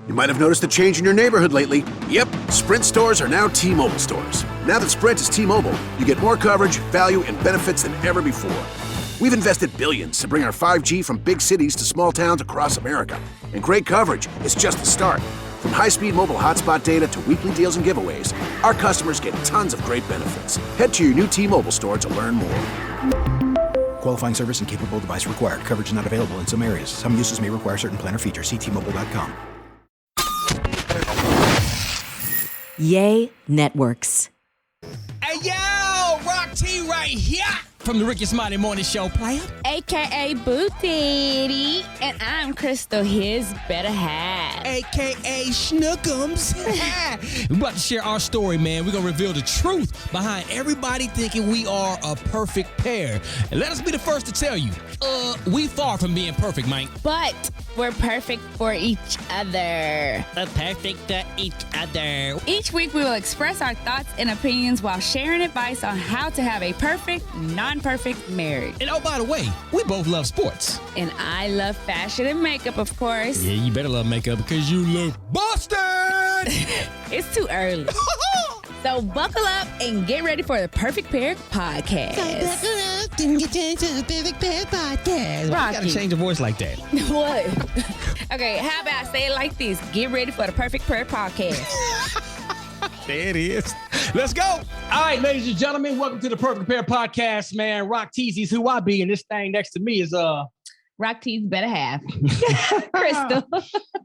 You might have noticed a change in your neighborhood lately. Yep, Sprint stores are now T-Mobile stores. Now that Sprint is T-Mobile, you get more coverage, value, and benefits than ever before. We've invested billions to bring our 5G from big cities to small towns across America. And great coverage is just the start. From high-speed mobile hotspot data to weekly deals and giveaways, our customers get tons of great benefits. Head to your new T-Mobile store to learn more. Qualifying service and capable device required. Coverage not available in some areas. Some uses may require certain plan or features. See T-Mobile.com. Yay Networks. Hey, yo, Rock T right here from the Ricky Smiley Morning Show, player. AKA Boo Titty, and I'm Crystal, his better half. AKA Schnookums. We're about to share our story, man. We're going to reveal the truth behind everybody thinking we are a perfect pair. And let us be the first to tell you, we far from being perfect, Mike. But we're perfect for each other. Perfect for each other. Each week we will express our thoughts and opinions while sharing advice on how to have a perfect, non-perfect marriage. And oh, by the way, we both love sports. And I love fashion and makeup, of course. Yeah, you better love makeup because you look busted. It's too early. So buckle up and get ready for the Perfect Pair Podcast. So buckle up and get ready for the Perfect Pair Podcast. Why you gotta change the voice like that? What? Okay, how about I say it like this? Get ready for the Perfect Pair Podcast. There it is. Let's go. All right, ladies and gentlemen, welcome to the Perfect Pair Podcast, man. Rock Teasy's who I be, and this thing next to me is Rock T's better half. Crystal.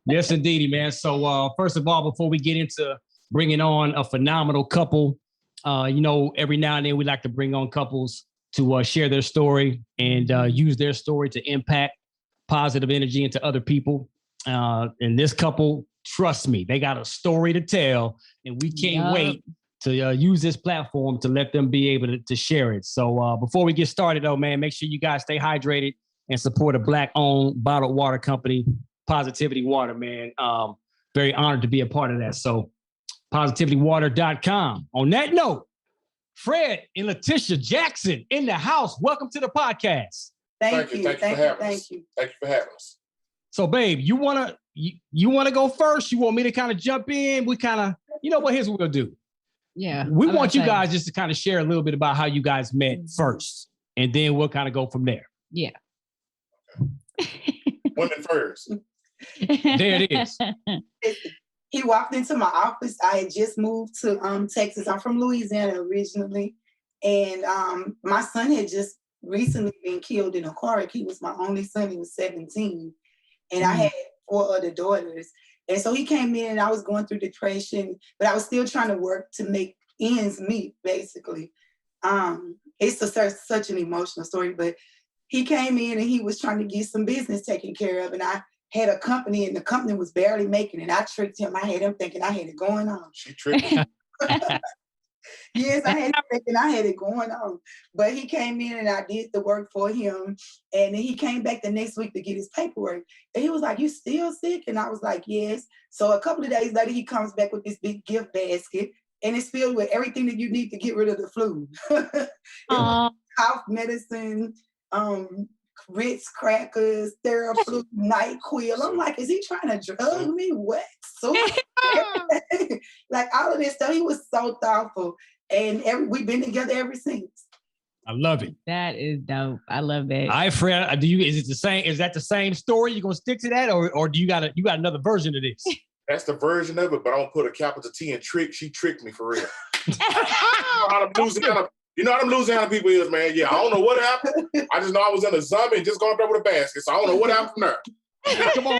Yes, indeedy, man. So first of all, before we get into bringing on a phenomenal couple, every now and then we like to bring on couples to share their story and use their story to impact positive energy into other people. And this couple, trust me, they got a story to tell, and we can't wait to use this platform to let them be able to share it. So before we get started, though, man, make sure you guys stay hydrated and support a Black-owned bottled water company, Positivity Water, man. Very honored to be a part of that. So positivitywater.com. On that note, Fred and Letitia Jackson in the house. Welcome to the podcast. Thank you for having us. So, babe, you wanna go first? You want me to kind of jump in? We kind of, here's what we'll do. Yeah. We want you guys just to kind of share a little bit about how you guys met first, and then we'll kind of go from there. Yeah. Women first. There it is. He walked into my office. I had just moved to Texas. I'm from Louisiana originally. And my son had just recently been killed in a car wreck. He was my only son. He was 17. And I had 4 other daughters. And so he came in and I was going through depression, but I was still trying to work to make ends meet, basically. It's such an emotional story, but he came in and he was trying to get some business taken care of. And I had a company and the company was barely making it. I tricked him. I had him thinking I had it going on. She tricked me. Yes, I had him thinking I had it going on. But he came in and I did the work for him. And then he came back the next week to get his paperwork. And he was like, "You still sick?" And I was like, "Yes." So a couple of days later, he comes back with this big gift basket. And it's filled with everything that you need to get rid of the flu. Cough medicine, Ritz crackers, Theraflu, NyQuil. I'm like, is he trying to drug me? What? So like all of this stuff. He was so thoughtful, and we've been together ever since. I love it. That is dope. I love that. All right, Fred. Is it the same? Is that the same story? You gonna stick to that, or do you got another version of this? That's the version of it, but I don't put a capital T in trick. She tricked me for real. You know how them Louisiana people is, man. Yeah, I don't know what happened. I just know I was in a zombie and just going up there with a basket. So I don't know what happened from there. Come on.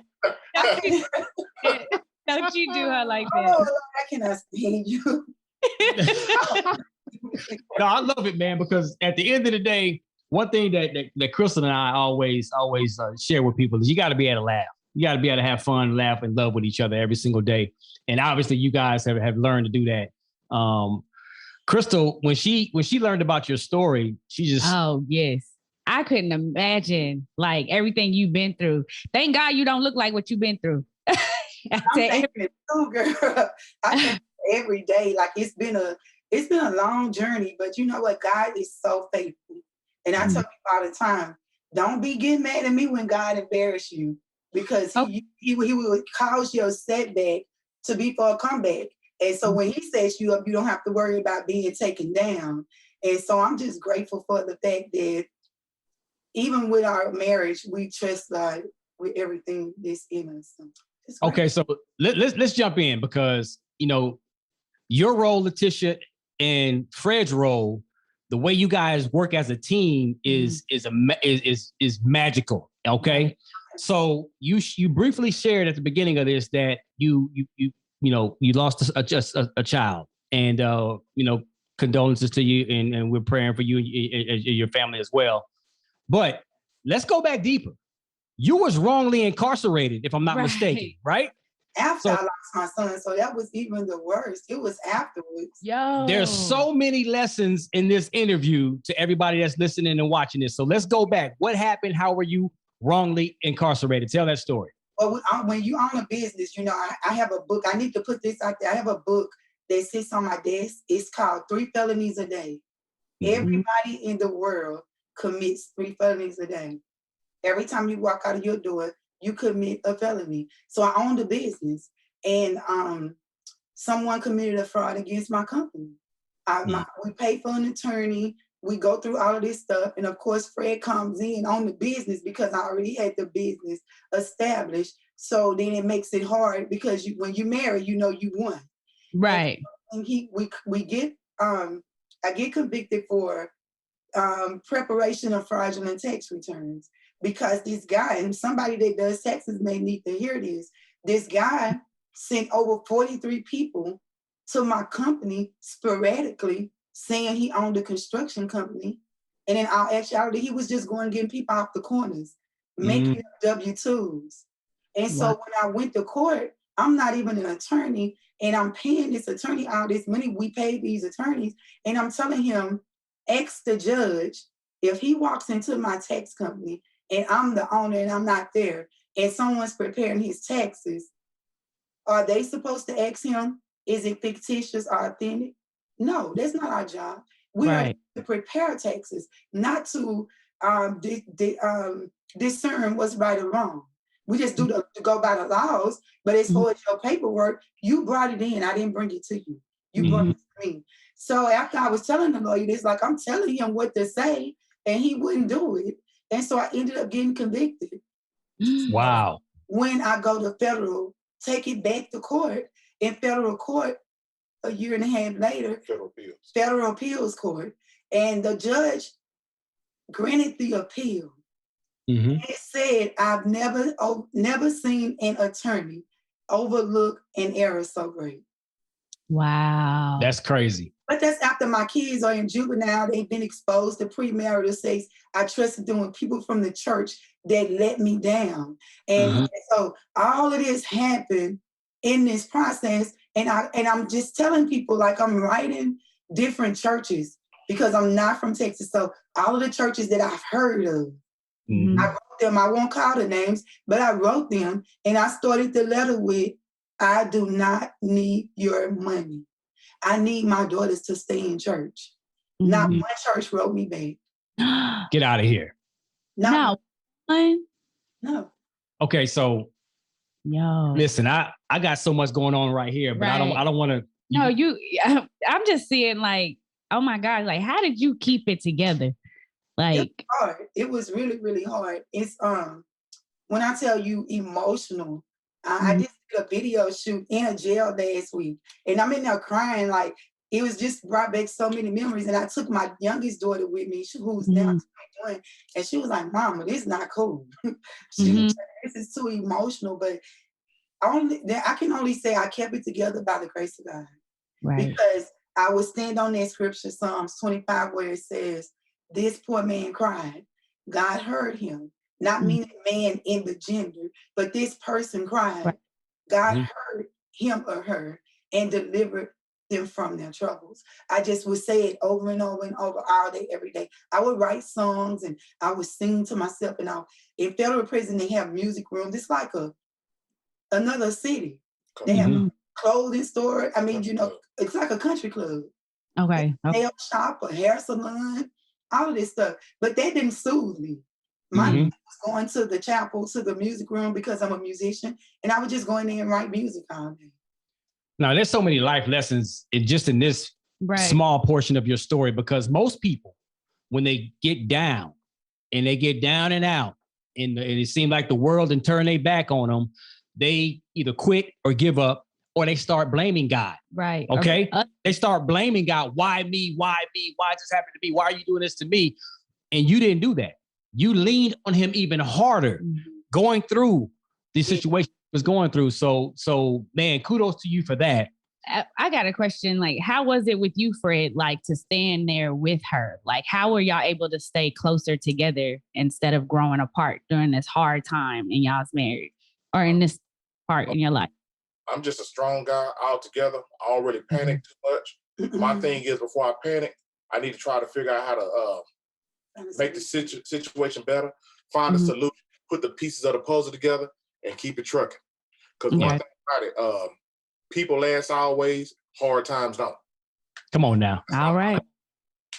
Don't you do her like that? Oh, I cannot stand you. No, I love it, man, because at the end of the day, one thing that Crystal and I always share with people is you got to be able to laugh. You got to be able to have fun, laugh, and love with each other every single day. And obviously, you guys have learned to do that. Crystal, when she learned about your story, she just... Oh, yes. I couldn't imagine, like, everything you've been through. Thank God you don't look like what you've been through. I'm thinking it too, girl. I think every day, like, it's been a long journey, but you know what? God is so faithful. And I tell people all the time, don't be getting mad at me when God embarrass you. because he would cause your setback to be for a comeback. And so when he sets you up, you don't have to worry about being taken down. And so I'm just grateful for the fact that even with our marriage, we trust God with everything that's in us. So okay, so let's jump in because your role, Letitia, and Fred's role, the way you guys work as a team is magical. Okay, so you briefly shared at the beginning of this that you lost a child, and condolences to you, and we're praying for you and your family as well. But let's go back deeper. You was wrongly incarcerated, if I'm not mistaken, right? After I lost my son, so that was even the worst. It was afterwards. There's so many lessons in this interview to everybody that's listening and watching this. So let's go back. What happened? How were you wrongly incarcerated? Tell that story. Well, when you own a business, I have a book. I need to put this out there. I have a book that sits on my desk. It's called 3 Felonies a Day. Mm-hmm. Everybody in the world commits 3 felonies a day. Every time you walk out of your door, you commit a felony. So I owned a business, and someone committed a fraud against my company. We pay for an attorney. We go through all of this stuff. And of course, Fred comes in on the business because I already had the business established. So then it makes it hard because when you marry, you won. Right. And I get convicted for preparation of fraudulent tax returns. Because this guy, and somebody that does taxes may need to hear this guy sent over 43 people to my company sporadically saying he owned a construction company. And in all actuality, he was just going getting people off the corners, making W-2s. And so when I went to court, I'm not even an attorney, and I'm paying this attorney all this money. We pay these attorneys, and I'm telling him, ask the judge, if he walks into my tax company and I'm the owner and I'm not there, and someone's preparing his taxes, are they supposed to ask him, is it fictitious or authentic? No, that's not our job. We are to prepare taxes, not to discern what's right or wrong. We just do to go by the laws, but as far as your paperwork, you brought it in. I didn't bring it to you. You brought it to me. So after I was telling the lawyer this, like I'm telling him what to say, and he wouldn't do it. And so I ended up getting convicted. Wow. When I go to federal, take it back to court. In federal court, a year and a half later, federal appeals court, and the judge granted the appeal. Mm-hmm. It said, I've never seen an attorney overlook an error so great. Wow. That's crazy. But that's after my kids are in juvenile. They've been exposed to premarital sex. I trusted them with people from the church that let me down. And so all of this happened in this process. And I'm just telling people, like, I'm writing different churches because I'm not from Texas. So all of the churches that I've heard of, I wrote them. I won't call the names, but I wrote them. And I started the letter with, I do not need your money. I need my daughters to stay in church. Not one church wrote me back. Get out of here. No. No. Okay, so listen, I got so much going on right here, but I don't want to. No, I'm just seeing like, oh my God, like how did you keep it together? Like it was hard. It was really, really hard. It's when I tell you emotional, I just did a video shoot in a jail last week, and I'm in there crying. Like it was just brought back so many memories. And I took my youngest daughter with me, who's now 21, and she was like, "Mama, this is not cool. She was like, this is too emotional." But I can only say I kept it together by the grace of God, because I would stand on that scripture, Psalms 25, where it says, "This poor man cried. God heard him." Not meaning man in the gender, but this person cried. God heard him or her and delivered them from their troubles. I just would say it over and over and over all day, every day. I would write songs and I would sing to myself. And in federal prison, they have music rooms. It's like another city. They have a clothing store. I mean, it's like a country club. Okay. Nail shop, a hair salon, all of this stuff. But that didn't soothe me. My was going to the chapel, to the music room because I'm a musician, and I would just go in there and write music all day. Now, there's so many life lessons in this small portion of your story, because most people, when they get down and they get down and out, and it seems like the world and turn their back on them, they either quit or give up, or they start blaming God. Right. Okay. They start blaming God. Why me? Why me? Why this happened to me? Why are you doing this to me? And you didn't do that. You leaned on him even harder, going through the situation he was going through. So man, kudos to you for that. I got a question. Like, how was it with you, Fred? Like, to stand there with her? Like, how were y'all able to stay closer together instead of growing apart during this hard time in y'all's marriage, or in this part in your life? I'm just a strong guy altogether. I don't really panic too much. My thing is, before I panic, I need to try to figure out how to make the situation better, find a solution, put the pieces of the puzzle together, and keep it trucking. Because one thing about it, people last always, hard times don't. Come on now. All right.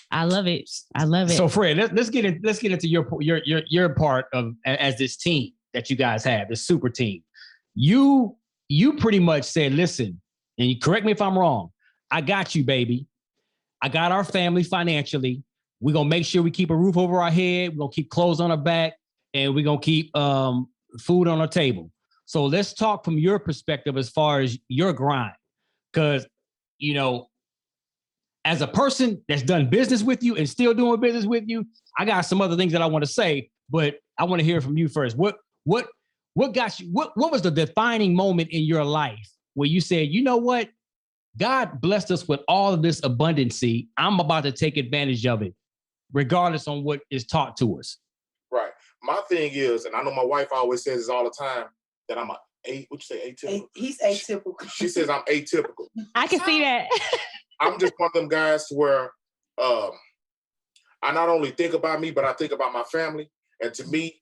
I love it. I love it. So Fred, let's get into your part of as this team that you guys have, this super team. You pretty much said, listen, and you correct me if I'm wrong, I got you, baby. I got our family financially. We're going to make sure we keep a roof over our head. We're going to keep clothes on our back, and we're going to keep food on our table. So let's talk from your perspective as far as your grind. Because, you know, as a person that's done business with you and still doing business with you, I got some other things that I want to say, but I want to hear from you first. What got you? What was the defining moment in your life where you said, you know what? God blessed us with all of this abundancy. I'm about to take advantage of it, regardless on what is taught to us. Right. My thing is, and I know my wife always says this all the time, that I'm atypical? He's atypical. She says I'm atypical. I can see that. I'm just one of them guys where I not only think about me, but I think about my family. And to me,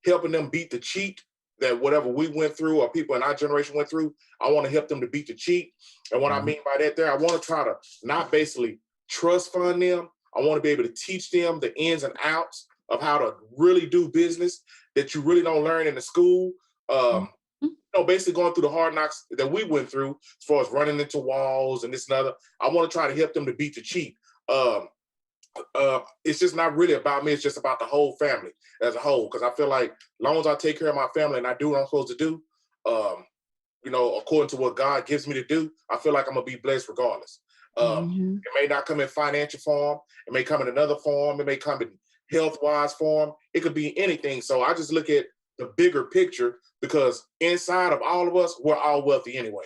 helping them beat the cheat that whatever we went through or people in our generation went through, I want to help them to beat the cheat. And what I mean by that there, I want to try to not basically trust fund them. I want to be able to teach them the ins and outs of how to really do business that you really don't learn in the school. Basically going through the hard knocks that we went through as far as running into walls and this and other. I want to try to help them to beat the cheat. It's just not really about me. It's just about the whole family as a whole. Because I feel like as long as I take care of my family and I do what I'm supposed to do, according to what God gives me to do, I feel like I'm going to be blessed regardless. It may not come in financial form. It may come in another form. It may come in health-wise form. It could be anything. So I just look at the bigger picture because inside of all of us, we're all wealthy anyway.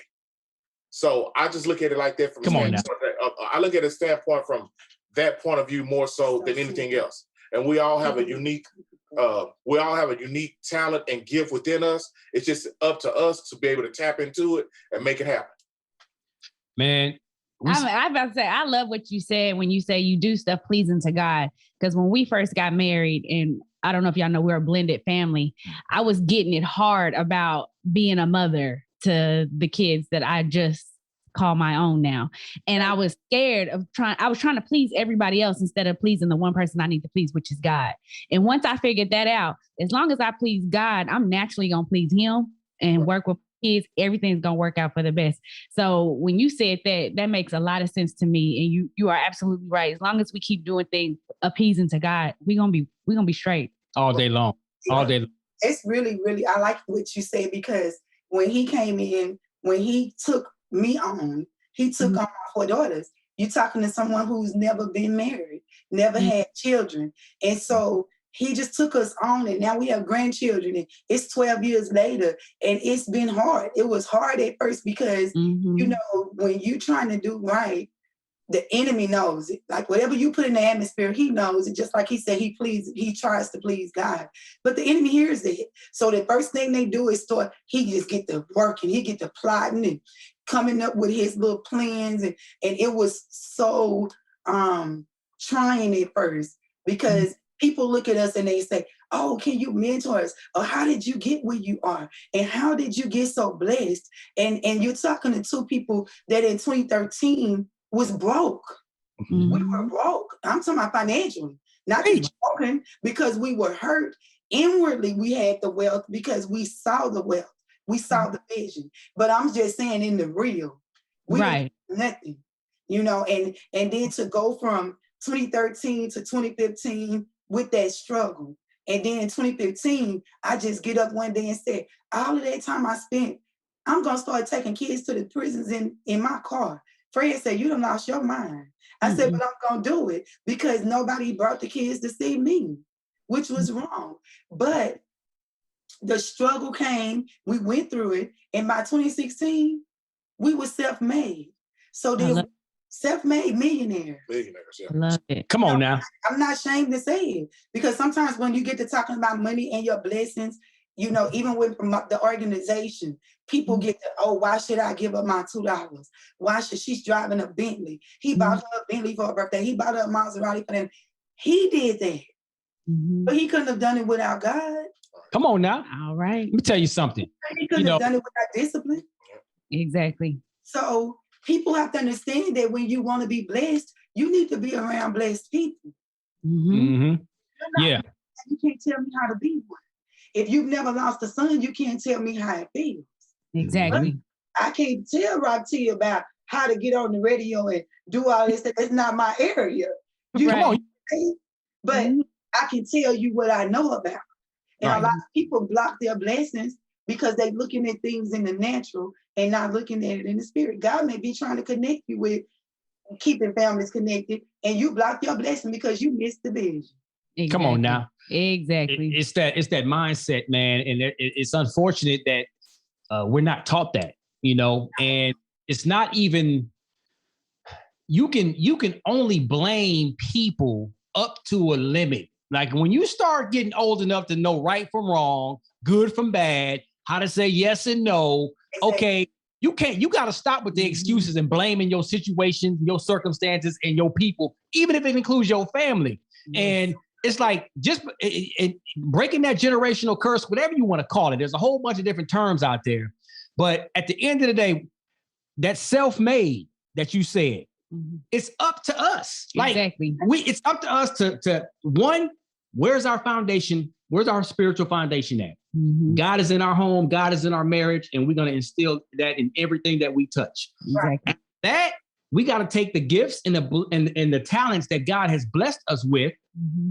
So I just look at it like that from I look at a standpoint from that point of view more so than anything else. And we all have a unique talent and gift within us. It's just up to us to be able to tap into it and make it happen. Man, I'm about to say, I love what you said when you say you do stuff pleasing to God. Because when we first got married, and I don't know if y'all know, we're a blended family, I was getting it hard about being a mother to the kids that I just call my own now. And I was scared of trying to please everybody else instead of pleasing the one person I need to please, which is God. And once I figured that out, as long as I please God, I'm naturally going to please him and work with kids. Everything's going to work out for the best. So when you said that, that makes a lot of sense to me. And you are absolutely right. As long as we keep doing things appeasing to God, we're going to be straight. All day long. All day long. It's really, really, I like what you said, because when he came in, when he took me on, he took on my 4 daughters. You're talking to someone who's never been married, never had children. And so he just took us on, and now we have grandchildren, and it's 12 years later, and it's been hard. It was hard at first because, when you're trying to do right, the enemy knows it. Like whatever you put in the atmosphere, he knows it. Just like he said, he tries to please God. But the enemy hears it. So the first thing they do is he just get to working, he get to plotting and coming up with his little plans. And it was so trying at first, because people look at us and they say, oh, can you mentor us? Or how did you get where you are? And how did you get so blessed? And you're talking to 2 people that in 2013 was broke. We were broke. I'm talking about financially. not just broken, because we were hurt. Inwardly, we had the wealth because we saw the wealth. We saw the vision. But I'm just saying in the real, we didn't do nothing, you know, and then to go from 2013 to 2015 with that struggle. And then in 2015, I just get up one day and said, all of that time I spent, I'm going to start taking kids to the prisons in my car. Fred said, you done lost your mind. I said, but I'm going to do it because nobody brought the kids to see me, which was wrong. But the struggle came, we went through it. And by 2016, we were self-made. So then self-made millionaires. Millionaires, yeah. Love it. Come on now. I'm not ashamed to say it because sometimes when you get to talking about money and your blessings, you know, even with the organization, people get to, oh, why should I give up my $2? Why should she's driving a Bentley? He bought her a Bentley for her birthday. He bought her a Maserati for them. He did that. But he couldn't have done it without God. Come on now. All right. Let me tell you something. He couldn't have done it without discipline. Exactly. So people have to understand that when you want to be blessed, you need to be around blessed people. Yeah. You can't tell me how to be one. If you've never lost a son, you can't tell me how it feels. Exactly. But I can't tell Roxy about how to get on the radio and do all this. It's not my area. You Come on. But I can tell you what I know about. And a lot of people block their blessings because they're looking at things in the natural and not looking at it in the spirit. God may be trying to connect you with keeping families connected, and you block your blessing because you missed the vision. Exactly. Come on now. Exactly. It's that mindset, man. And it's unfortunate that we're not taught that, you know, and it's not even, you can only blame people up to a limit. Like when you start getting old enough to know right from wrong, good from bad, how to say yes and no. Okay. You got to stop with the excuses and blaming your situation, your circumstances, and your people, even if it includes your family. And it's like just breaking that generational curse, whatever you want to call it. There's a whole bunch of different terms out there. But at the end of the day, that self-made that you said, it's up to us. Like it's up to us to one, where's our foundation? Where's our spiritual foundation at? God is in our home. God is in our marriage. And we're going to instill that in everything that we touch. Exactly. That we got to take the gifts and the talents that God has blessed us with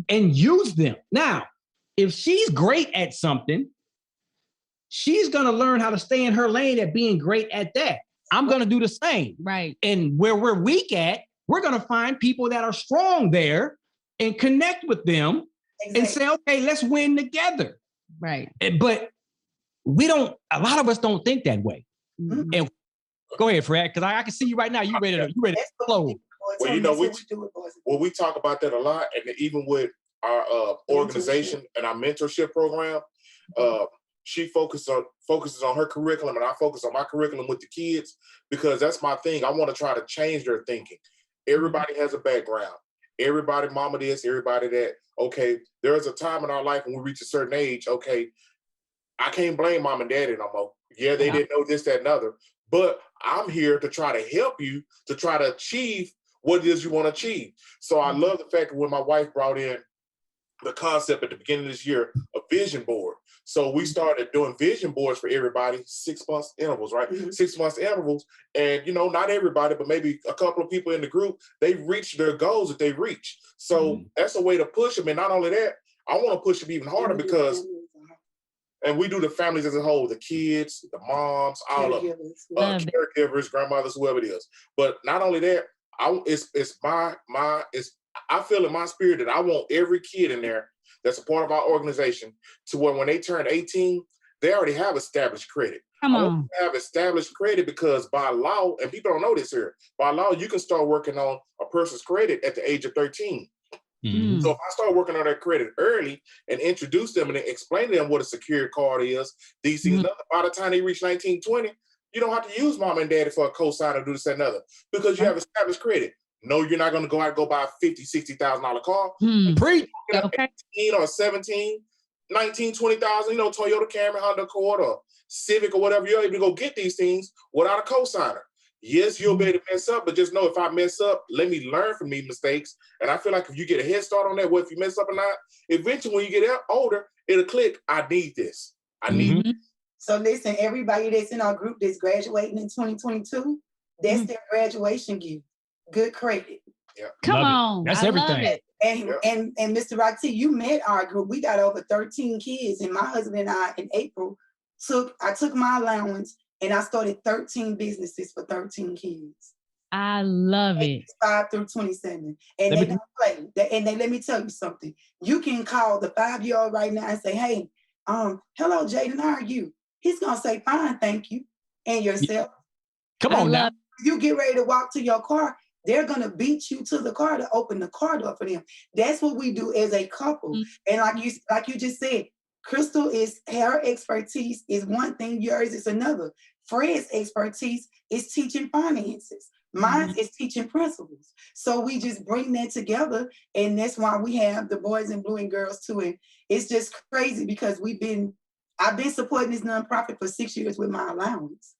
and use them. Now, if she's great at something, she's going to learn how to stay in her lane at being great at that. I'm going to do the same. Right. And where we're weak at, we're going to find people that are strong there and connect with them and say, okay, let's win together. Right. But a lot of us don't think that way. And go ahead, Fred, because I can see you right now. You ready to flow. Well, you know, we talk about that a lot, and even with our organization and our mentorship program, she focuses on her curriculum, and I focus on my curriculum with the kids, because that's my thing. I want to try to change their thinking. Everybody has a background. Everybody, mama this, everybody that. Okay, there's a time in our life when we reach a certain age, okay, I can't blame mom and daddy no more. Yeah, they didn't know this, that, and other. But I'm here to try to help you to try to achieve what it is you want to achieve. So I love the fact that when my wife brought in the concept at the beginning of this year, a vision board. So we started doing vision boards for everybody, 6 months intervals, right? 6 months intervals. And, you know, not everybody, but maybe a couple of people in the group, they reached their goals that they reached. So that's a way to push them. And not only that, I want to push them even harder because, and we do the families as a whole, the kids, the moms, all of them, caregivers, grandmothers, whoever it is. But not only that, I feel in my spirit that I want every kid in there that's a part of our organization to where when they turn 18, they already have established credit. Come on. I want to have established credit because by law, and people don't know this here, by law, you can start working on a person's credit at the age of 13. So if I start working on their credit early and introduce them and explain to them what a secured card is, these things, by the time they reach 19, 20, you don't have to use mom and daddy for a cosign or do this and another because you have established credit. No, you're not going to go out and go buy a $50,000, $60,000 car. Okay. 18 or 17, 19, 20,000, you know, Toyota Camry, Honda Accord, or Civic or whatever, you're able to go get these things without a cosigner. Yes, you'll be able to mess up, but just know if I mess up, let me learn from these mistakes. And I feel like if you get a head start on that, well, if you mess up or not, eventually when you get older, it'll click. I need this. I need this. So listen, everybody that's in our group that's graduating in 2022, that's their graduation gift. Good credit. Yeah. Come on. That's I everything. love it. And Mr. Roxy, you met our group. We got over 13 kids, and my husband and I in April I took my allowance and I started 13 businesses for 13 kids. I love it. 5 through 27. And they don't play. And let me tell you something. You can call the 5-year-old right now and say, hey, hello, Jaden, how are you? He's gonna say, fine, thank you. And yourself. Come on now. You get ready to walk to your car, they're gonna beat you to the car to open the car door for them. That's what we do as a couple. And like you just said, Crystal her expertise is one thing, yours is another. Fred's expertise is teaching finances. Mine is teaching principles. So we just bring that together, and that's why we have the Boys in Blue and Girls too. And it's just crazy because I've been supporting this nonprofit for 6 years with my allowance.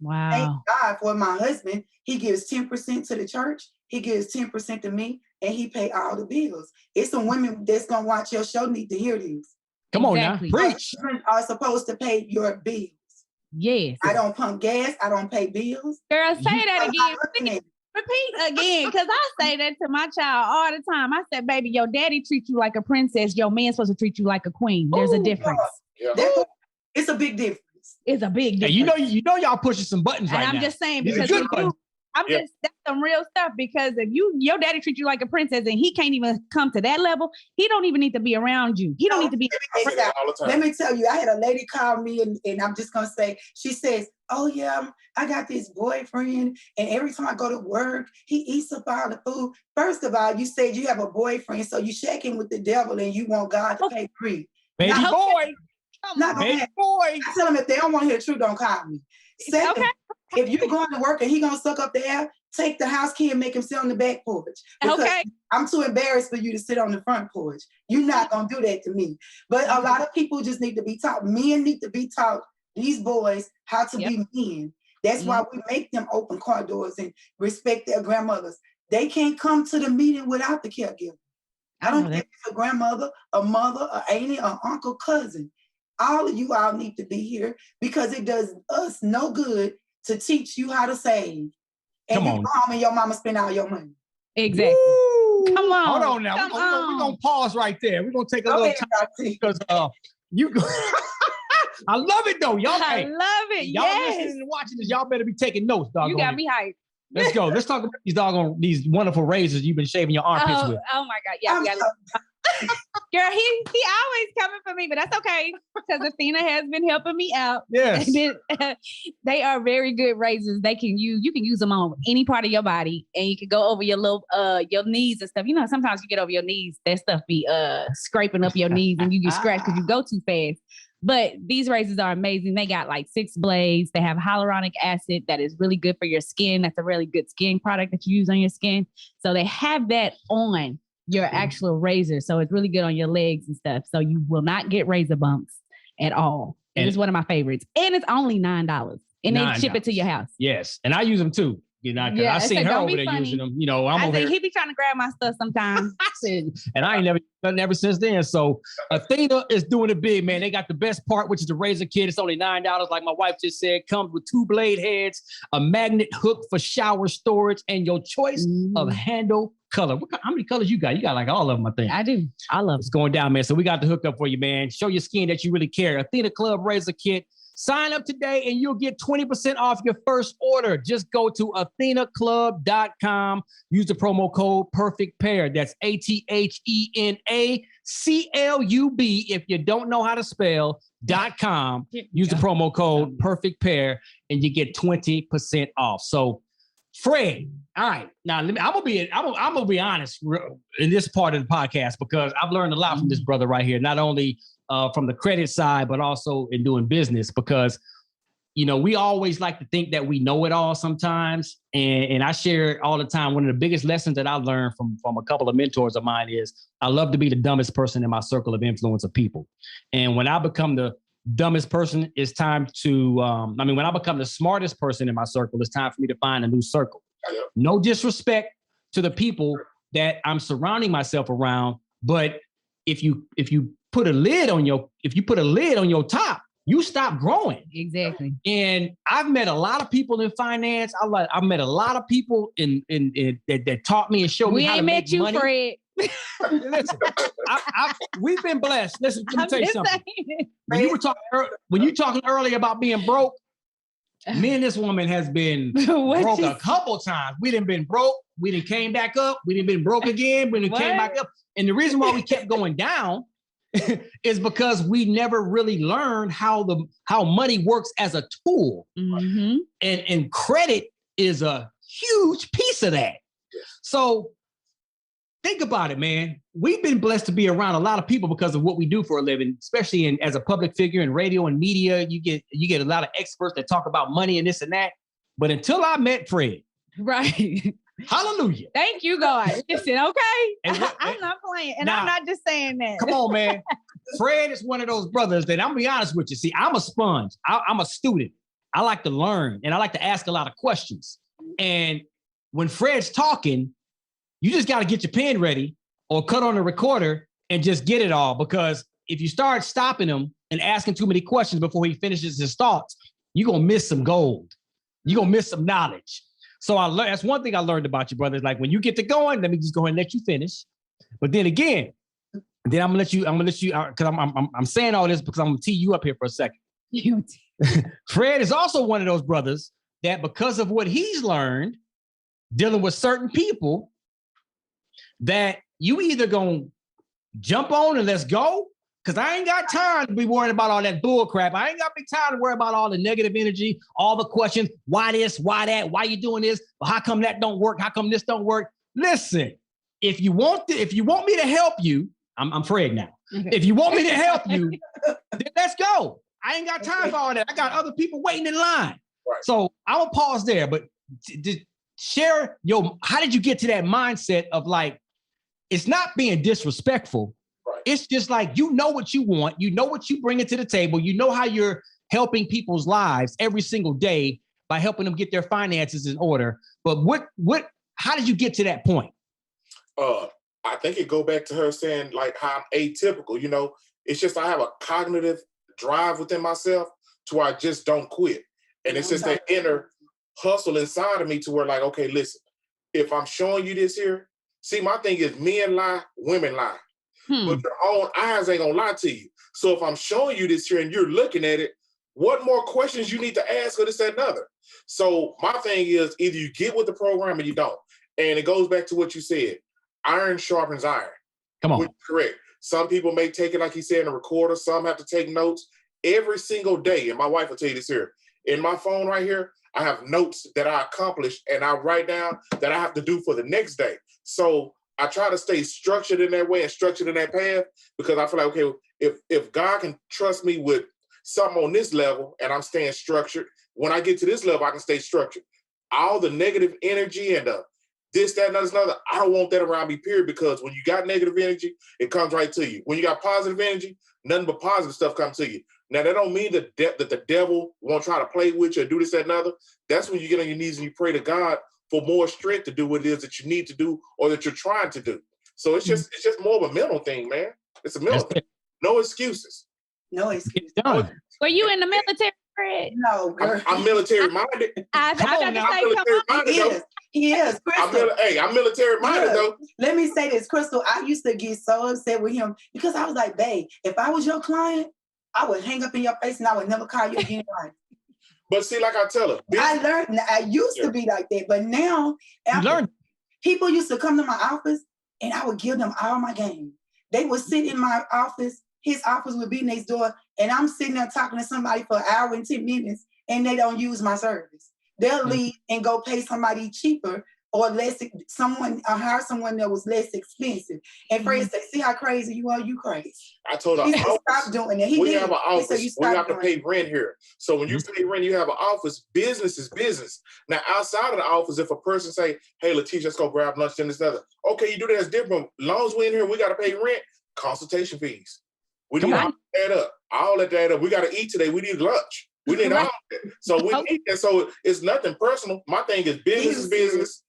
Wow. Thank God for my husband. He gives 10% to the church. He gives 10% to me, and he pay all the bills. It's some women that's going to watch your show need to hear this. Come on now. Preach. Women are supposed to pay your bills. Yes. I don't pump gas. I don't pay bills. Girl, say that again. Repeat again, because I say that to my child all the time. I said, baby, your daddy treats you like a princess. Your man's supposed to treat you like a queen. There's a difference. Yeah. It's a big difference. It's a big difference. Hey, you know y'all pushing some buttons right now. And I'm just saying, because Good that's some real stuff, because if your daddy treats you like a princess and he can't even come to that level, he don't even need to be around you. He don't need to be. Let me tell you, I had a lady call me and I'm just going to say, she says, oh yeah, I got this boyfriend and every time I go to work, he eats up all the food. First of all, you said you have a boyfriend, so you shaking with the devil and you want God to pay free. Baby boy. Baby boy. I tell them if they don't want to hear the truth, don't call me. Second, if you're going to work and he gonna suck up the air, take the house key and make him sit on the back porch. Okay. I'm too embarrassed for you to sit on the front porch. You're not gonna do that to me. But a lot of people just need to be taught. Men need to be taught, these boys, how to be men. That's why we make them open car doors and respect their grandmothers. They can't come to the meeting without the caregiver. I don't care if it's a grandmother, a mother, an auntie, an uncle, cousin. All of you all need to be here because it does us no good to teach you how to save. And you go home and your mama spend all your money. Exactly. Woo! Come on. Hold on now. We're going to pause right there. We're going to take a little time because I love it though. Y'all, I love it. Y'all listening and watching this, y'all better be taking notes, dog. You got me hyped. Let's go. Let's talk about these wonderful razors you've been shaving your armpits with. Oh my God. Yeah, we got girl, he always coming for me, but that's okay because Athena has been helping me out. Yes. They are very good razors. You can use them on any part of your body, and you can go over your little your knees and stuff. You know, sometimes you get over your knees, that stuff be scraping up your knees and you get scratched because you go too fast. But these razors are amazing. They got like 6 blades. They have hyaluronic acid that is really good for your skin. That's a really good skin product that you use on your skin. So they have that on your actual razor. So it's really good on your legs and stuff. So you will not get razor bumps at all. And it's one of my favorites. And it's only $9. And they ship it to your house. Yes. And I use them too. You know, because I seen her over there using them. You know, I'm over here. He be trying to grab my stuff sometimes. And I ain't never done it ever since then. So Athena is doing it big, man. They got the best part, which is the razor kit. It's only $9. Like my wife just said, comes with 2 blade heads, a magnet hook for shower storage, and your choice of handle color. How many colors you got? You got like all of them, I think. I do. I love it. It's going down, man. So we got the hookup for you, man. Show your skin that you really care. Athena Club Razor Kit. Sign up today and you'll get 20% off your first order. Just go to athenaclub.com. Use the promo code Perfect Pair. That's ATHENACLUB. If you don't know how to spell .com, use the promo code Perfect Pair and you get 20% off. So Fred, all right. Now I'm gonna be honest in this part of the podcast because I've learned a lot from this brother right here. Not only from the credit side, but also in doing business because, you know, we always like to think that we know it all sometimes. And I share all the time. One of the biggest lessons that I learned from a couple of mentors of mine is I love to be the dumbest person in my circle of influence of people. And when I become the dumbest person, it's time to, when I become the smartest person in my circle, it's time for me to find a new circle. No disrespect to the people that I'm surrounding myself around, but if you put a lid on your top, you stop growing. Exactly. And I've met a lot of people in finance. I've met a lot of people that taught me and showed me how to make money. We ain't met you, Fred. Listen, we've been blessed. Listen, let me tell you something. When you were talking earlier about being broke, me and this woman has been broke a couple times. We done been broke. We done came back up. We done been broke again. We done came back up. And the reason why we kept going down is because we never really learned how money works as a tool. Mm-hmm. And credit is a huge piece of that. So think about it, man. We've been blessed to be around a lot of people because of what we do for a living, especially as a public figure in radio and media. You get a lot of experts that talk about money and this and that. But until I met Fred, right. Hallelujah. Thank you, God. Listen, okay. I'm not playing. And I'm not just saying that. Come on, man. Fred is one of those brothers that I'm gonna be honest with you. See, I'm a sponge. I'm a student. I like to learn and I like to ask a lot of questions. And when Fred's talking, you just got to get your pen ready or cut on the recorder and just get it all. Because if you start stopping him and asking too many questions before he finishes his thoughts, you're going to miss some gold. You're going to miss some knowledge. So that's one thing I learned about you, brothers. Like when you get to going, let me just go ahead and let you finish. But then again, I'm gonna let you, because I'm saying all this because I'm gonna tee you up here for a second. Fred is also one of those brothers that because of what he's learned dealing with certain people, that you either gonna jump on and let's go, because I ain't got time to be worrying about all that bull crap. I ain't got big time to worry about all the negative energy, all the questions. Why this? Why that? Why you doing this? Well, how come that don't work? How come this don't work? Listen, if you want me to help you, I'm Fred now. Okay. If you want me to help you, then let's go. I ain't got time for all that. I got other people waiting in line. Right. So I will pause there, but share how did you get to that mindset of like, it's not being disrespectful. Right. It's just like, you know what you want. You know what you bring to the table. You know how you're helping people's lives every single day by helping them get their finances in order. But how did you get to that point? I think it go back to her saying like how I'm atypical, you know, it's just, I have a cognitive drive within myself to where I just don't quit. And it's just that inner hustle inside of me to where like, okay, listen, if I'm showing you this here, see, my thing is men lie, women lie. But your own eyes ain't gonna lie to you. So if I'm showing you this here and you're looking at it, what more questions you need to ask or this, that, and other? So my thing is either you get with the program or you don't. And it goes back to what you said. Iron sharpens iron. Come on. Which is correct. Some people may take it, like he said, in a recorder. Some have to take notes every single day. And my wife will tell you this here. In my phone right here, I have notes that I accomplished and I write down that I have to do for the next day. So I try to stay structured in that way and structured in that path because I feel like, okay, if God can trust me with something on this level and I'm staying structured, when I get to this level, I can stay structured. All the negative energy and this, that, and another, I don't want that around me, period, because when you got negative energy, it comes right to you. When you got positive energy, nothing but positive stuff comes to you. Now, that don't mean that the devil won't try to play with you or do this, that, and other. That's when you get on your knees and you pray to God for more strength to do what it is that you need to do or that you're trying to do. So it's just more of a mental thing, man. It's a mental thing. No excuses. No excuses. Were you in the military, Fred? No, girl. I'm military minded. I got to say, He is. Crystal. I'm military minded though. Let me say this, Crystal. I used to get so upset with him because I was like, babe, if I was your client, I would hang up in your face and I would never call you again. But see, like I tell her, I learned. I used to be like that, but now people used to come to my office and I would give them all my game. They would sit in my office. His office would be next door, and I'm sitting there talking to somebody for an hour and 10 minutes, and they don't use my service. They'll leave and go pay somebody cheaper or less, hire someone that was less expensive. And Fred said, see how crazy you are? You crazy. I told her, he said, stop doing that. We have an office. We have to pay rent here. So when you pay rent, you have an office. Business is business. Now, outside of the office, if a person say, hey, Letitia, let's go grab lunch and this and other. Okay, you do that, it's different. As long as we're in here, we got to pay rent, consultation fees. We need all that up. All that up. We got to eat today. We need lunch. We need all that. So we need that. So it's nothing personal. My thing is business,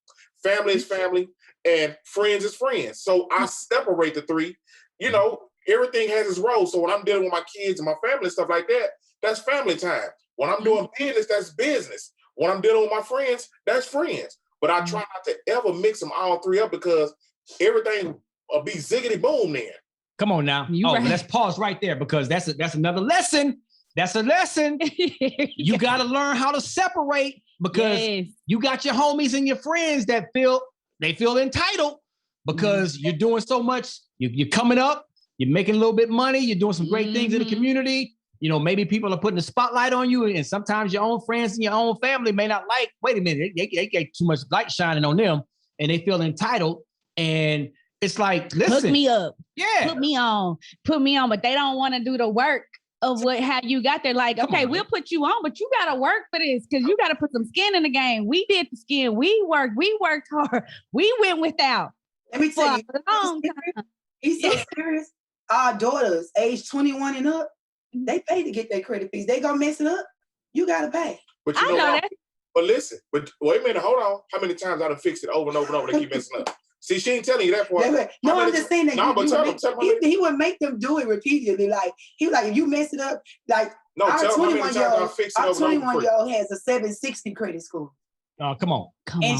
family is family, and friends is friends. So I separate the three. You know, everything has its role. So when I'm dealing with my kids and my family and stuff like that, that's family time. When I'm doing business, that's business. When I'm dealing with my friends, that's friends. But I try not to ever mix them all three up because everything will be ziggity boom then. Come on now. Let's pause right there because that's another lesson. That's a lesson. You got to learn how to separate because you got your homies and your friends that feel entitled because you're doing so much. You're coming up, you're making a little bit of money, you're doing some great things in the community. You know, maybe people are putting the spotlight on you, and sometimes your own friends and your own family may not like, wait a minute, they get too much light shining on them and they feel entitled. And it's like, listen. Hook me up. Yeah. Put me on, but they don't want to do the work of how you got there. Like, okay, we'll put you on, but you got to work for this because you got to put some skin in the game. We did the skin. We worked hard. We went without. Let me tell you, he's so serious. Our daughters, age 21 and up, they pay to get their credit fees. They gonna mess it up. You gotta pay. But you know that. But listen, wait a minute, hold on. How many times I done fixed it over and over and over? They keep messing up. See, she ain't telling you that part. No, I'm just saying that. No, but tell them. He would make them do it repeatedly. Like he was like, if you mess it up, like our 21-year-old has a 760 credit score. Oh, come on.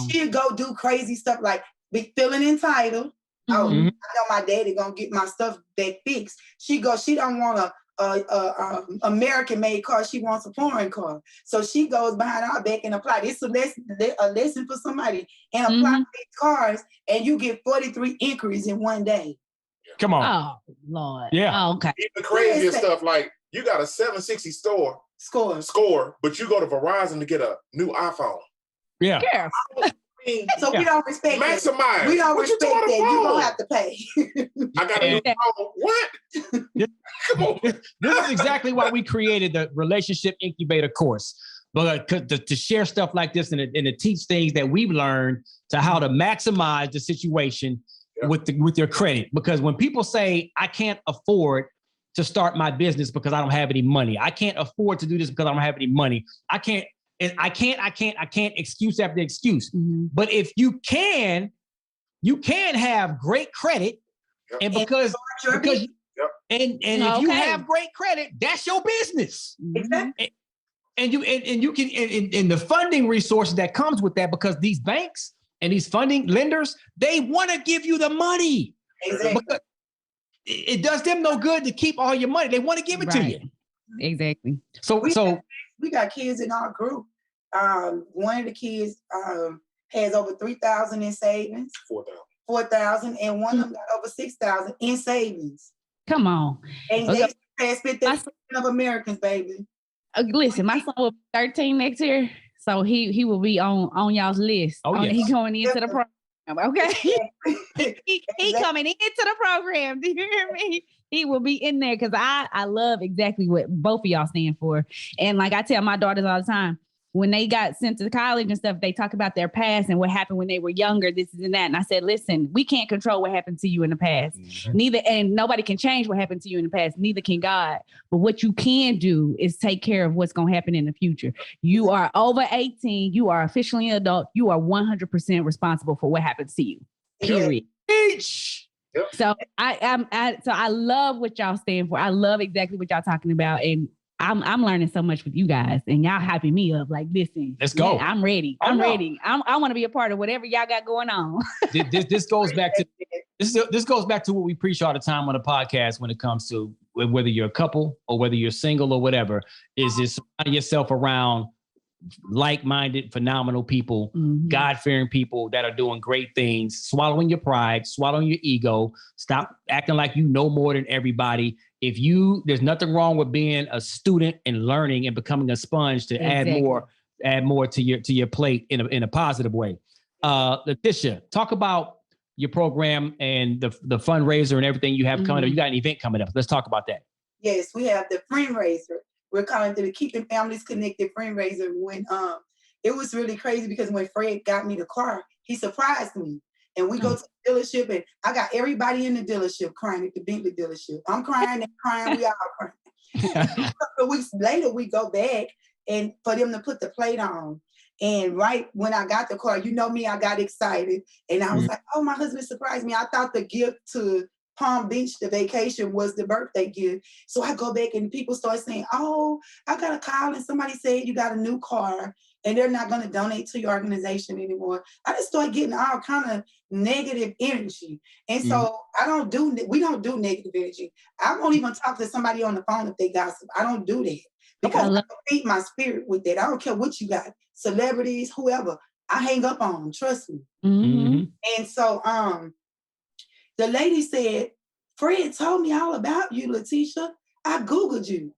She'll go do crazy stuff like be feeling entitled. Oh, I know my daddy gonna get my stuff that fixed. She don't want a American-made car. She wants a foreign car. So she goes behind our back and apply. It's a lesson for somebody and apply these cars, and you get 43 inquiries in one day. Come on. Oh, Lord. Yeah. Oh, okay. Even crazier stuff like you got a 760 score, but you go to Verizon to get a new iPhone. Yeah. So we don't respect maximize. That. We don't respect that. You don't have to pay. I got a new phone. What? Come on. This is exactly why we created the Relationship Incubator course. But to share stuff like this and to teach things that we've learned to how to maximize the situation with your credit. Because when people say, I can't afford to start my business because I don't have any money. I can't afford to do this because I don't have any money. I can't excuse after excuse. But if you can have great credit, and because if you have great credit, that's your business. Exactly. And you can the funding resources that comes with that, because these banks and these funding lenders, they want to give you the money. Exactly. Because it does them no good to keep all your money. They want to give it to you. Exactly. So we got kids in our group. One of the kids has over 3,000 in savings. 4,000, and one of them got over 6,000 in savings. Come on. And they pass 50% of Americans, baby. Listen, my son will be 13 next year, so he will be on y'all's list. Oh, yes. He going into the program. Okay. he coming into the program. Do you hear me? He will be in there because I love exactly what both of y'all stand for. And like I tell my daughters all the time, when they got sent to college and stuff, they talk about their past and what happened when they were younger, this and that. And I said, listen, we can't control what happened to you in the past. And nobody can change what happened to you in the past. Neither can God. But what you can do is take care of what's going to happen in the future. You are over 18. You are officially an adult. You are 100% responsible for what happens to you. Period. Yep. So I love what y'all stand for. I love exactly what y'all talking about. And I'm learning so much with you guys, and y'all hyping me up. Like, listen, let's go. Yeah, I'm ready. I'm ready. I want to be a part of whatever y'all got going on. This goes back to what we preach all the time on the podcast when it comes to whether you're a couple or whether you're single or whatever. Is just surround yourself around like-minded, phenomenal people, God-fearing people that are doing great things, swallowing your pride, swallowing your ego, stop acting like you know more than everybody. There's nothing wrong with being a student and learning and becoming a sponge to add more to your plate in a positive way. Letitia, talk about your program and the fundraiser and everything you have coming up. You got an event coming up. Let's talk about that. Yes, we have the fundraiser. We're calling to the Keeping Families Connected fundraiser. When it was really crazy because when Fred got me the car, he surprised me. And we go to the dealership, and I got everybody in the dealership crying at the Bentley dealership. I'm crying, they're crying, we all crying. A couple of weeks later, we go back and for them to put the plate on. And right when I got the car, you know me, I got excited. And I was like, oh, my husband surprised me. I thought the gift to Palm Beach, the vacation, was the birthday gift. So I go back and people start saying, oh, I got a call and somebody said you got a new car and they're not going to donate to your organization anymore. I just started getting all kind of negative energy. And so we don't do negative energy. I won't even talk to somebody on the phone if they gossip. I don't do that because I feed my spirit with that. I don't care what you got, celebrities, whoever. I hang up on them, trust me. And so the lady said, Fred told me all about you, Letitia. I Googled you.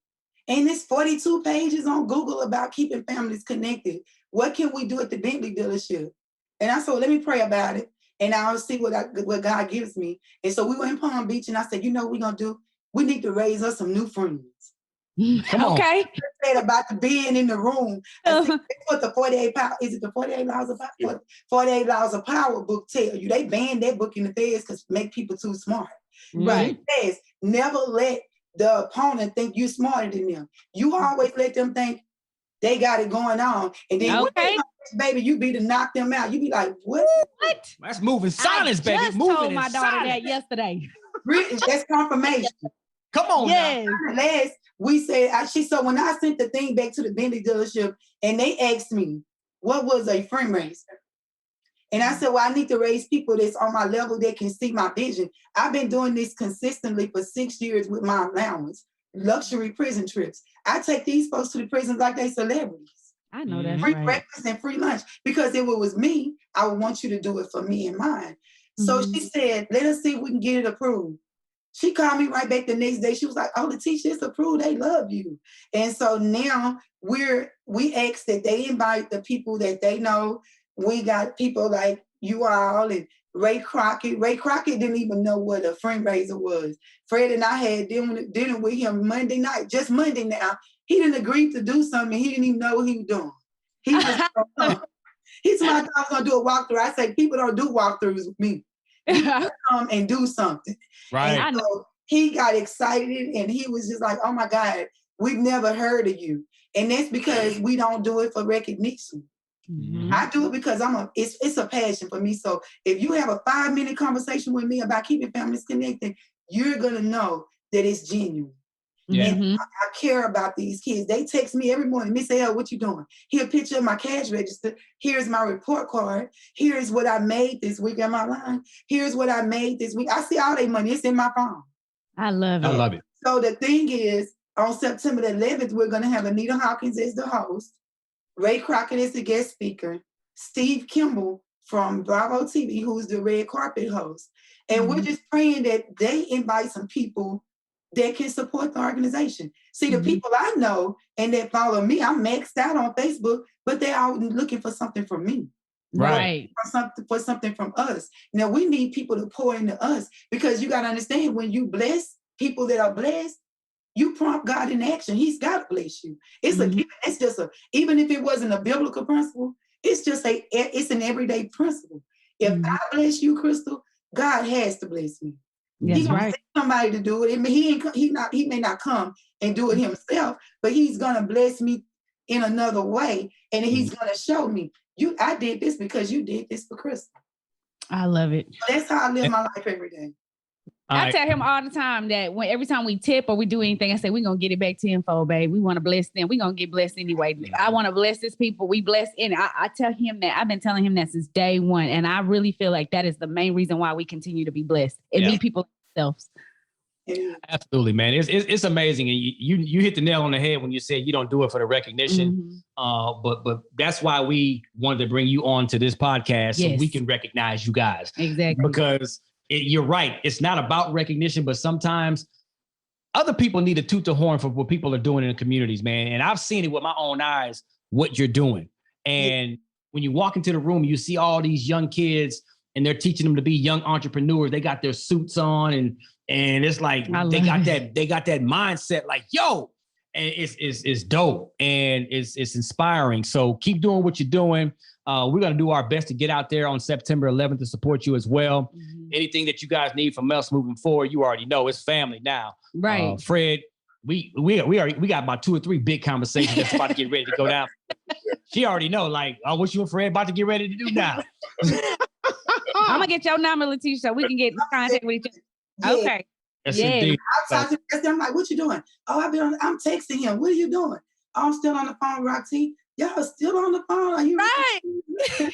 And it's 42 pages on Google about keeping families connected. What can we do at the Bentley dealership? And I said, let me pray about it. And I'll see what God gives me. And so we were in Palm Beach and I said, you know what we're going to do? We need to raise us some new friends. Okay. I said about the being in the room. I said, that's what the 48 power, is it the 48 laws of power? 48 laws of power book tell you. They banned that book in the feds because make people too smart. Right. But it says, never let the opponent think you're smarter than them. You always let them think they got it going on. And then baby, you be to knock them out. You be like, what? That's moving silence, baby. I just told my daughter that yesterday. That's confirmation. Come on now. Last, we said, so when I sent the thing back to the Bentley dealership and they asked me, what was a friend raiser? And I said, well, I need to raise people that's on my level that can see my vision. I've been doing this consistently for 6 years with my allowance, luxury prison trips. I take these folks to the prisons like they celebrities. I know that's free right. breakfast and free lunch. Because if it was me, I would want you to do it for me and mine. So she said, let us see if we can get it approved. She called me right back the next day. She was like, oh, Letitia, it's approved. They love you. And so now we ask that they invite the people that they know. We got people like you all and Ray Crockett. Ray Crockett didn't even know what a fundraiser was. Fred and I had dinner with him Monday night, just Monday now. He didn't agree to do something. He didn't even know what he was doing. He was he told me I was going to do a walkthrough. I say, people don't do walkthroughs with me. Come and do something. Right. And so he got excited and he was just like, oh my God, we've never heard of you. And that's because we don't do it for recognition. I do it because it's a passion for me. So if you have a 5-minute conversation with me about keeping families connected, you're going to know that it's genuine. And I care about these kids. They text me every morning. Miss L, what you doing? Here, a picture of my cash register. Here's my report card. Here's what I made this week on my line. Here's what I made this week. I see all their money. It's in my phone. I love it. So the thing is, on September the 11th, we're going to have Anita Hawkins as the host. Ray Crockett is the guest speaker. Steve Kimball from Bravo TV, who's the red carpet host. And we're just praying that they invite some people that can support the organization. See, the people I know and that follow me, I'm maxed out on Facebook, but they're all looking for something from me. Right. For something from us. Now, we need people to pour into us because you got to understand when you bless people that are blessed, you prompt God in action. He's got to bless you. It's it's just even if it wasn't a biblical principle, it's an everyday principle. If I bless you, Crystal, God has to bless me. He's going to send somebody to do it. I mean, he may not come and do it himself, but he's going to bless me in another way. And he's going to show me, I did this because you did this for Crystal. I love it. So that's how I live my life every day. I tell him all the time that every time we tip or we do anything, I say, we're going to get it back tenfold, babe. We want to bless them. We're going to get blessed anyway. I want to bless these people. We bless. And I tell him that. I've been telling him that since day one. And I really feel like that is the main reason why we continue to be blessed and meet people themselves. Absolutely, man. It's amazing. And you hit the nail on the head when you said you don't do it for the recognition. But that's why we wanted to bring you on to this podcast so we can recognize you guys. Exactly. Because you're right. It's not about recognition, but sometimes other people need to toot the horn for what people are doing in the communities, man. And I've seen it with my own eyes, what you're doing. And when you walk into the room, you see all these young kids and they're teaching them to be young entrepreneurs. They got their suits on and it's like they got that mindset like, yo, it's dope and it's inspiring. So keep doing what you're doing. We're going to do our best to get out there on September 11th to support you as well. Mm-hmm. Anything that you guys need from us moving forward, you already know it's family now. Right. Fred, we got about 2 or 3 big conversations that's about to get ready to go down. She already know, like, oh, what you and Fred about to get ready to do now? I'm gonna get your number, Letitia, so we can get in contact with each other. Yeah. Okay. Yes, Yeah. indeed. I talked to him, I'm like, what you doing? Oh, I'm texting him. What are you doing? Oh, I'm still on the phone, Roxy. Y'all still on the phone? Are you Right?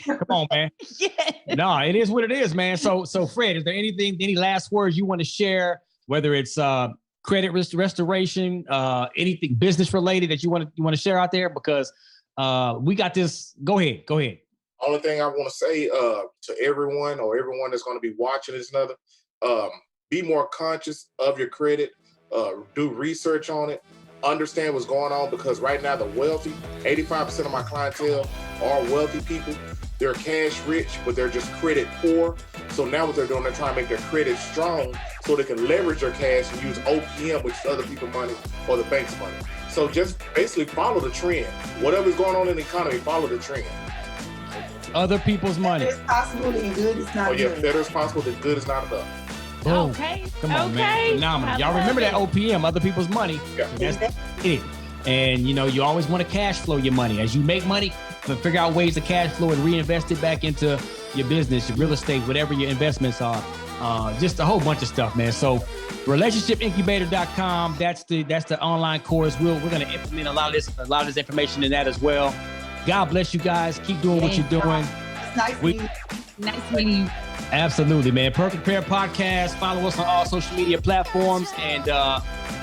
Come on, man. Yeah. No, it is what it is, man. So Fred, is there any last words you want to share? Whether it's credit restoration, anything business related that you want to share out there? Because we got this. Go ahead. Only thing I want to say to everyone that's going to be watching is be more conscious of your credit. Do research on it. Understand what's going on, because right now the wealthy, 85% of my clientele are wealthy people. They're cash rich, but they're just credit poor. So now what they're doing, they're trying to make their credit strong so they can leverage their cash and use OPM, which is other people's money or the bank's money. So just basically follow the trend. Whatever's going on in the economy, follow the trend. Other people's money. It's possible and good is not good. Better is possible than good is not enough. Boom. Okay. Come on, man. Phenomenal. Y'all remember that OPM, other people's money. Yeah. That's it. And, you always want to cash flow your money. As you make money, figure out ways to cash flow and reinvest it back into your business, your real estate, whatever your investments are. Just a whole bunch of stuff, man. So relationshipincubator.com, that's the online course. We're going to implement a lot of this information in that as well. God bless you guys. Keep doing what you're doing. It's nice meeting you. Nice meeting you. Absolutely, man. Perfect Pair Podcast. Follow us on all social media platforms, and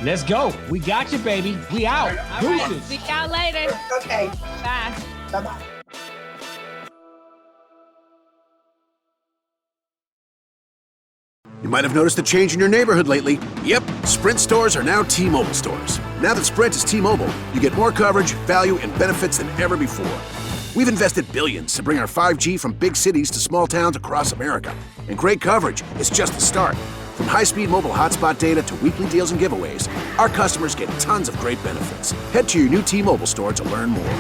let's go. We got you, baby. We out. All right. See y'all later. Okay. Bye. Bye-bye. You might have noticed a change in your neighborhood lately. Yep, Sprint stores are now T-Mobile stores. Now that Sprint is T-Mobile, you get more coverage, value, and benefits than ever before. We've invested billions to bring our 5G from big cities to small towns across America. And great coverage is just the start. From high-speed mobile hotspot data to weekly deals and giveaways, our customers get tons of great benefits. Head to your new T-Mobile store to learn more.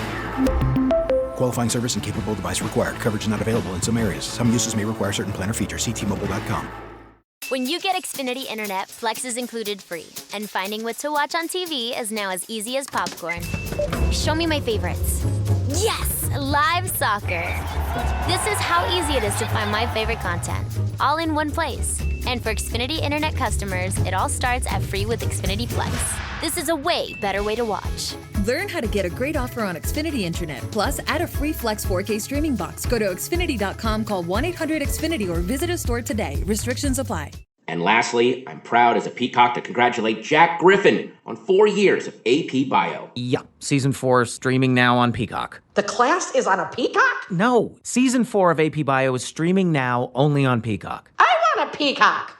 Qualifying service and capable device required. Coverage not available in some areas. Some uses may require certain plan or features. See T-Mobile.com. When you get Xfinity Internet, Flex is included free. And finding what to watch on TV is now as easy as popcorn. Show me my favorites. Yes, live soccer. This is how easy it is to find my favorite content, all in one place. And for Xfinity Internet customers, it all starts at free with Xfinity Flex. This is a way better way to watch. Learn how to get a great offer on Xfinity Internet. Plus, add a free Flex 4K streaming box. Go to Xfinity.com, call 1-800-XFINITY, or visit a store today. Restrictions apply. And lastly, I'm proud as a Peacock to congratulate Jack Griffin on 4 years of AP Bio. Yeah, season 4 streaming now on Peacock. The class is on a Peacock? No, season 4 of AP Bio is streaming now only on Peacock. I want a Peacock.